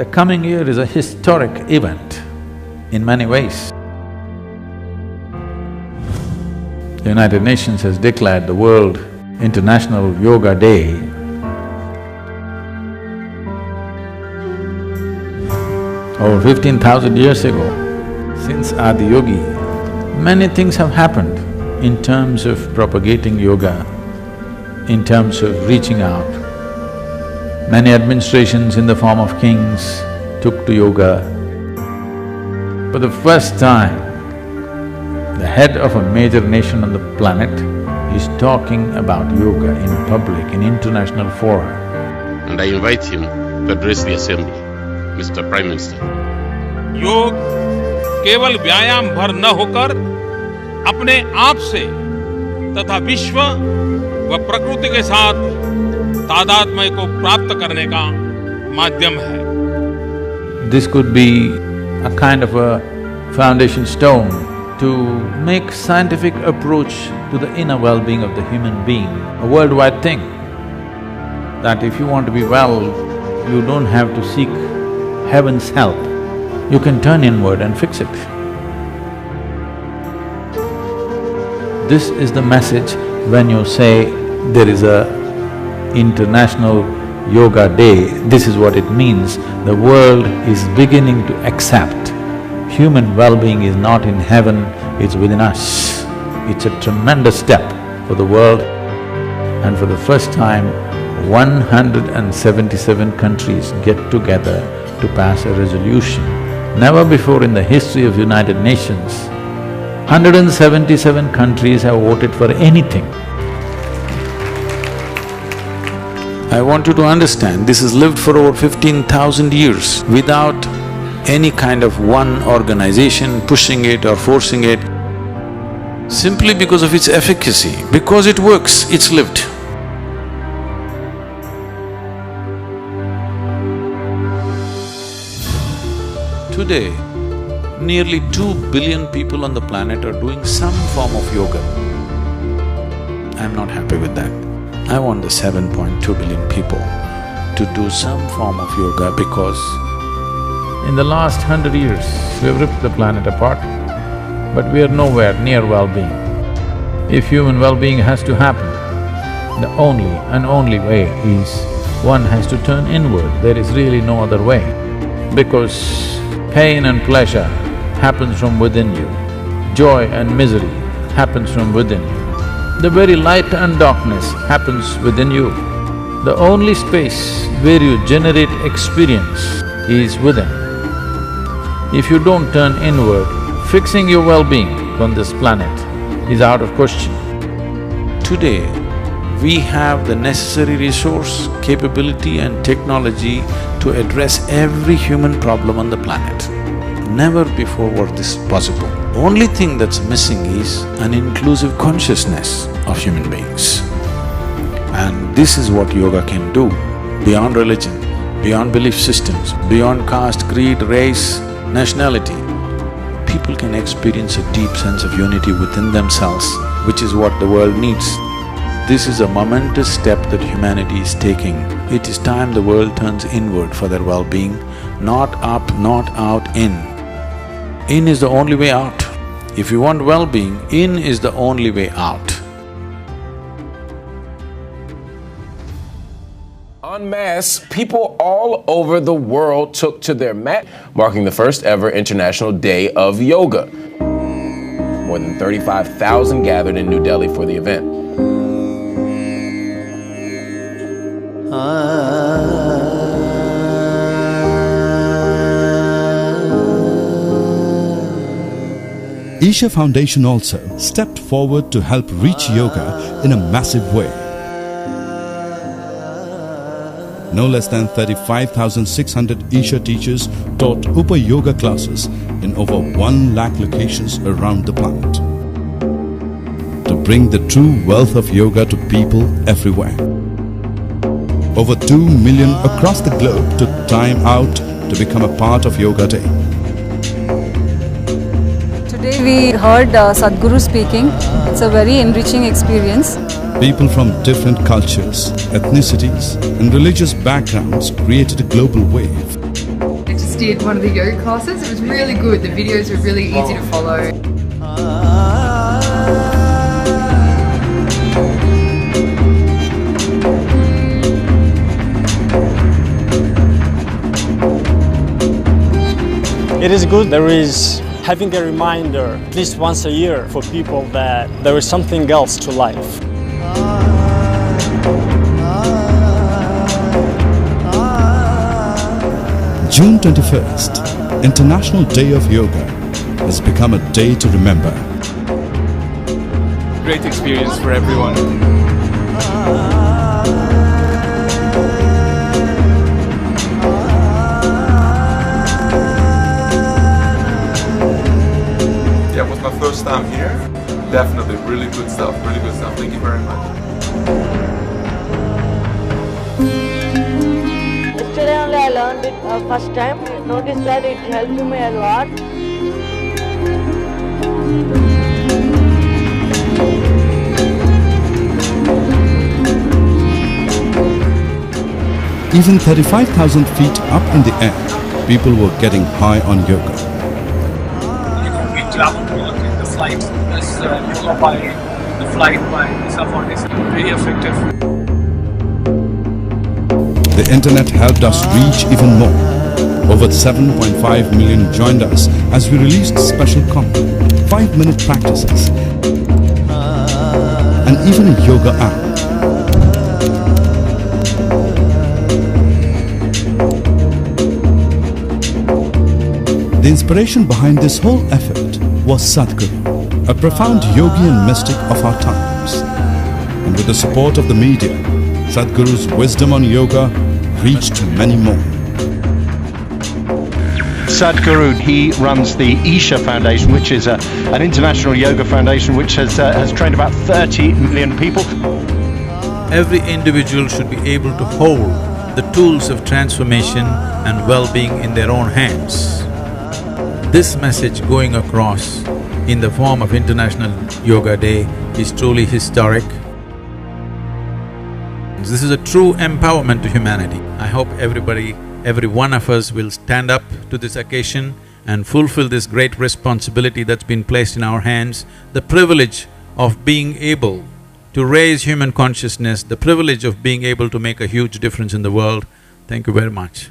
The coming year is a historic event in many ways. The United Nations has declared the World International Yoga Day over 15,000 years ago. Since Adi Yogi, many things have happened in terms of propagating yoga, in terms of reaching out. Many administrations in the form of kings took to yoga. For the first time, the head of a major nation on the planet is talking about yoga in public, in international fora. And I invite him to address the assembly, Mr. Prime Minister. योग केवल व्यायाम भर न होकर अपने आप से तथा विश्व व प्रकृति के साथ तादात्म्य को प्राप्त करने का माध्यम है। This could be a kind of a foundation stone to make scientific approach to the inner well-being of the human being, a worldwide thing. That if you want to be well, you don't have to seek heaven's help. You can turn inward and fix it. This is the message when you say there is a International Yoga Day, this is what it means. The world is beginning to accept human well-being is not in heaven, it's within us. It's a tremendous step for the world, and for the first time, 177 countries get together to pass a resolution. Never before in the history of United Nations, 177 countries have voted for anything. I want you to understand, this has lived for over 15,000 years without any kind of one organization pushing it or forcing it, simply because of its efficacy, because it works, it's lived. Today, nearly 2 billion people on the planet are doing some form of yoga. I'm not happy with that. I want the 7.2 billion people to do some form of yoga because in the last 100 years, we've ripped the planet apart, but we are nowhere near well-being. If human well-being has to happen, the only way is one has to turn inward. There is really no other way, because pain and pleasure happens from within you, joy and misery happens from within. The very light and darkness happens within you. The only space where you generate experience is within. If you don't turn inward, fixing your well-being on this planet is out of question. Today, we have the necessary resource, capability and technology to address every human problem on the planet. Never before was this possible. Only thing that's missing is an inclusive consciousness of human beings. And this is what yoga can do, beyond religion, beyond belief systems, beyond caste, creed, race, nationality. People can experience a deep sense of unity within themselves, which is what the world needs. This is a momentous step that humanity is taking. It is time the world turns inward for their well-being, not up, not out, in. In is the only way out. If you want well-being, in is the only way out. En masse, people all over the world took to their mat, marking the first ever International Day of Yoga. More than 35,000 gathered in New Delhi for the event. Isha Foundation also stepped forward to help reach yoga in a massive way. No less than 35,600 Isha teachers taught Upa-Yoga classes in over 1 lakh locations around the planet to bring the true wealth of yoga to people everywhere. Over 2 million across the globe took time out to become a part of Yoga Day. Today we heard Sadhguru speaking. It's a very enriching experience. People from different cultures, ethnicities and religious backgrounds created a global wave. did one of the yoga classes. It was really good. The videos were really easy to follow. It is good. There is having a reminder at least once a year for people that there is something else to life. June 21st, International Day of Yoga, has become a day to remember. Great experience for everyone. Yeah, it was my first time here. Definitely really good stuff, really good stuff. Thank you very much. Yesterday only I learned it first time. Noticed that it helped me a lot. Even 35,000 feet up in the air, people were getting high on yoga. You complete travel to the flight. This by the flight by Isha Foundation. Very effective. The internet helped us reach even more. Over 7.5 million joined us as we released special content, 5-minute practices, and even a yoga app. The inspiration behind this whole effort was Sadhguru, a profound yogi and mystic of our times. And with the support of the media, Sadhguru's wisdom on yoga reached many more. Sadhguru, he runs the Isha Foundation, which is an international yoga foundation which has trained about 30 million people. Every individual should be able to hold the tools of transformation and well-being in their own hands. This message going across in the form of International Yoga Day is truly historic. This is a true empowerment to humanity. I hope every one of us will stand up to this occasion and fulfill this great responsibility that's been placed in our hands, the privilege of being able to raise human consciousness, the privilege of being able to make a huge difference in the world. Thank you very much.